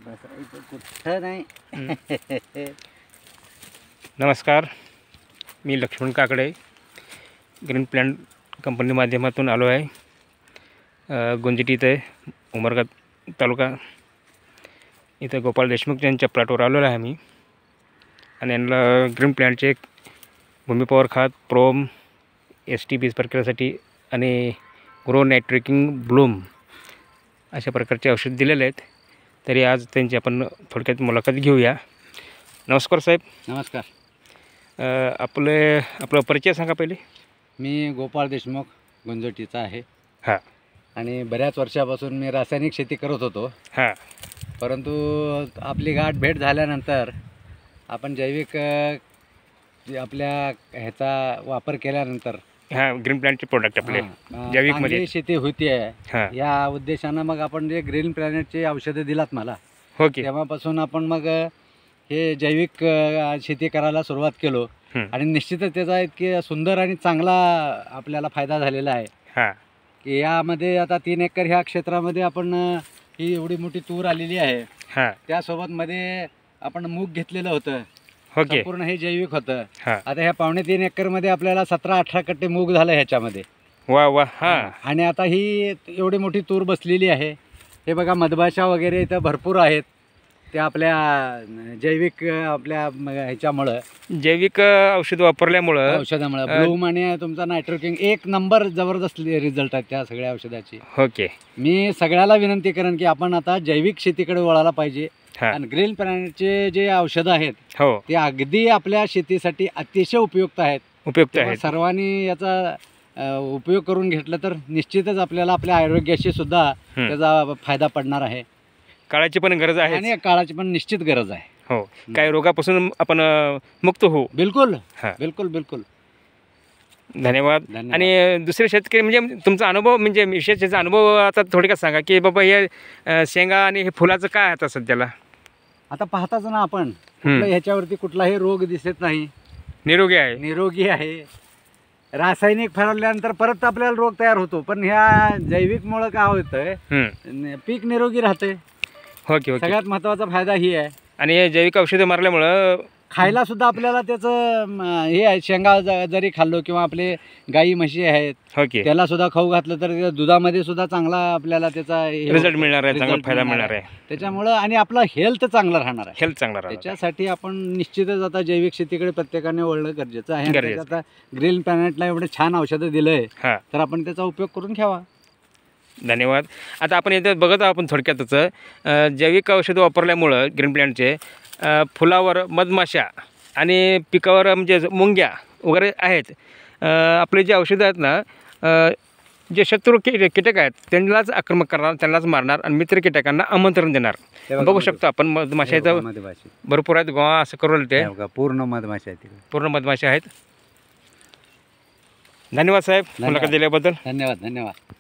कुठं नाही. नमस्कार, मी Laxman Kakade green plan company माध्यमातून आलो आहे. गुंजटी इथे उमरगा तालुका इथं गोपाळ देशमुख यांच्या प्लॉटवर आलेलो आहे आम्ही. आणि यांना ग्रीन प्लॅनचे भूमी पॉवर खात प्रोम ST बीज प्रक्रियेसाठी आणि ग्रो नायट्रिकिंग ब्लूम अशा प्रकारचे औषध दिलेले आहेत. तरी आज त्यांची आपण थोडक्यात मुलाखत घेऊया. नमस्कार साहेब. नमस्कार. आपला परिचय सांगा पहिले. मी गोपाळ देशमुख गुंजटीचा आहे. हां. आणि बऱ्याच वर्षापासून मी रासायनिक शेती करत होतो. हां. परंतु आपली गाठ भेट झाल्यानंतर आपण जैविक आपल्या ह्याचा वापर केल्यानंतर ग्रीन प्लॅनेटचे प्रोडक्ट आपले जैविकमध्ये शेती होती आहे. या उद्देशानं मग आपण जे ग्रीन प्लॅनेटचे औषधं दिलात मला, ओके, तेव्हापासून आपण मग हे जैविक शेती करायला सुरुवात केलो. आणि निश्चितच त्याचा इतकी सुंदर आणि चांगला आपल्याला फायदा झालेला आहे की यामध्ये आता 3 एकर ह्या क्षेत्रामध्ये आपण ही एवढी मोठी तूर आलेली आहे. त्यासोबत मध्ये आपण मूग घेतलेलं होतं. पूर्ण हे जैविक होतं. आता ह्या 3.25 एकरमध्ये आपल्याला 17-18 कट्टे मूग झालं ह्याच्यामध्ये. वा वा. आणि आता ही एवढी मोठी तूर बसलेली आहे. हे बघा, मधमाशा वगैरे इथं भरपूर आहेत. ते आपल्या जैविक आपल्या ह्याच्यामुळं जैविक औषध वापरल्यामुळं औषधामुळं ब्लूम आणि तुमचा नायट्रोकिंग 1 नंबर जबरदस्त रिझल्ट आहेत त्या सगळ्या औषधाची. ओके. मी सगळ्याला विनंती करेन की आपण आता जैविक शेतीकडे वळायला पाहिजे. आणि ग्रीन प्लॅनेटचे जे औषधं आहेत ते अगदी आपल्या शेतीसाठी अतिशय उपयुक्त आहेत. सर्वांनी याचा उपयोग करून घेतला तर निश्चितच आपल्याला आपल्या आरोग्याशी सुद्धा त्याचा फायदा पडणार आहे. काळाची पण गरज आहे आणि काळाची पण निश्चित गरज आहे. हो, काही रोगापासून आपण मुक्त होऊ. बिलकुल बिलकुल बिलकुल. धन्यवाद. आणि दुसरे शेतकरी म्हणजे तुमचा अनुभव, म्हणजे विशेषचा अनुभव आता थोडक्यात सांगा की बाबा हे शेंगा आणि हे फुलाचं काय आता सध्याला. आता पाहताच ना आपण, ह्याच्यावरती कुठलाही रोग दिसत नाही. निरोगी आहे. रासायनिक फरवल्यानंतर परत आपल्याला रोग तयार होतो. पण ह्या जैविकमुळं काय होतंय, पीक निरोगी राहते. ओके. सगळ्यात महत्त्वाचा फायदा ही आहे. आणि हे जैविक औषधं मारल्यामुळं खायला सुद्धा आपल्याला त्याचं हे आहे. शेंगा जरी खाल्लो किंवा आपले गाई म्हशी आहेत त्याला सुद्धा खाऊ घातलं तर दुधामध्ये सुद्धा चांगला आपल्याला त्याचा रिझल्ट मिळणार आहे, चांगला फायदा मिळणार आहे त्याच्यामुळं. आणि आपला हेल्थ चांगला राहणार आहे. राहणार. त्याच्यासाठी आपण निश्चितच आता जैविक शेतीकडे प्रत्येकाने वळणं गरजेचं आहे. आता ग्रीन प्लॅनेटला एवढे छान औषधं दिलंय तर आपण त्याचा उपयोग करून घ्यावा. धन्यवाद. आता आपण इथे बघत आहोत आपण थोडक्यातच जैविक औषधं वापरल्यामुळं ग्रीन प्लॅनेटचे फुलावर मधमाशा आणि पिकावर म्हणजे मुंग्या वगैरे आहेत. आपले जे औषधं आहेत ना, जे शत्रू कीटक आहेत त्यांनाच आक्रमक करणार, त्यांनाच मारणार आणि मित्र कीटकांना आमंत्रण देणार. बघू शकतो आपण मधमाशाचं भरपूर आहेत. गोवा असं करून ते पूर्ण मधमाशा आहेत. धन्यवाद साहेब मुलाखत दिल्याबद्दल. धन्यवाद.